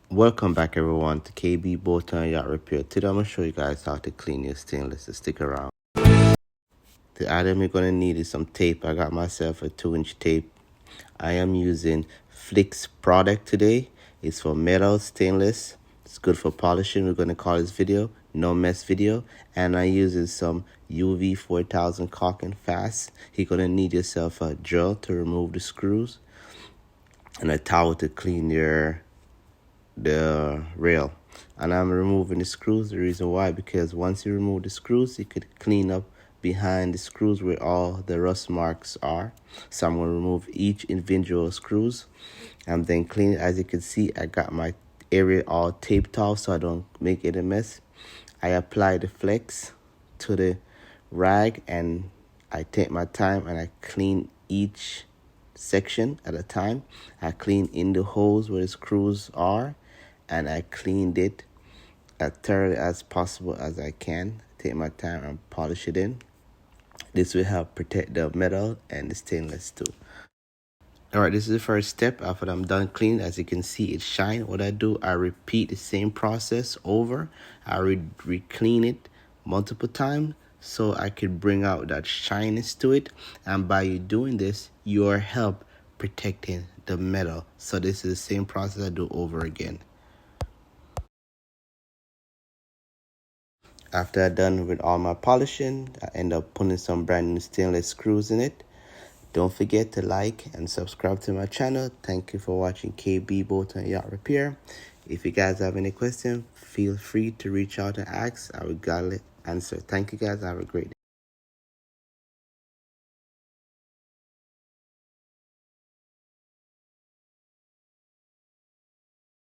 Welcome back everyone to KB Boat and Yacht Repair. Today I'm going to show you guys how to clean your stainless, so stick around. The item you're going to need is some tape. I got myself a 2-inch tape. I am using Flix product today. It's for metal, stainless. It's good for polishing. We're going to call this video No Mess Video. And I'm using some UV 4000 caulking fast. You're going to need yourself a drill to remove the screws and a towel to clean the rail. And I'm removing the screws. The reason why, because once you remove the screws, you could clean up behind the screws where all the rust marks are. So I'm going to remove each individual screws and then clean it. As you can see, I got my area all taped off so I don't make it a mess. I apply the Flix to the rag and I take my time and I clean each section at a time. I clean in the holes where the screws are, and I cleaned it as thoroughly as possible as I can. Take my time and polish it in. This will help protect the metal and the stainless too. Alright, this is the first step. After I'm done cleaning, as you can see, it shine. What I do, I repeat the same process over. I re-clean it multiple times so I could bring out that shyness to it. And by you doing this, you're help protecting the metal. So this is the same process I do over again. After I'm done with all my polishing, I end up putting some brand new stainless screws in it. Don't forget to like and subscribe to my channel. Thank you for watching KB Boat and Yacht Repair. If you guys have any questions, feel free to reach out and ask. I will gladly answer. Thank you guys. Have a great day.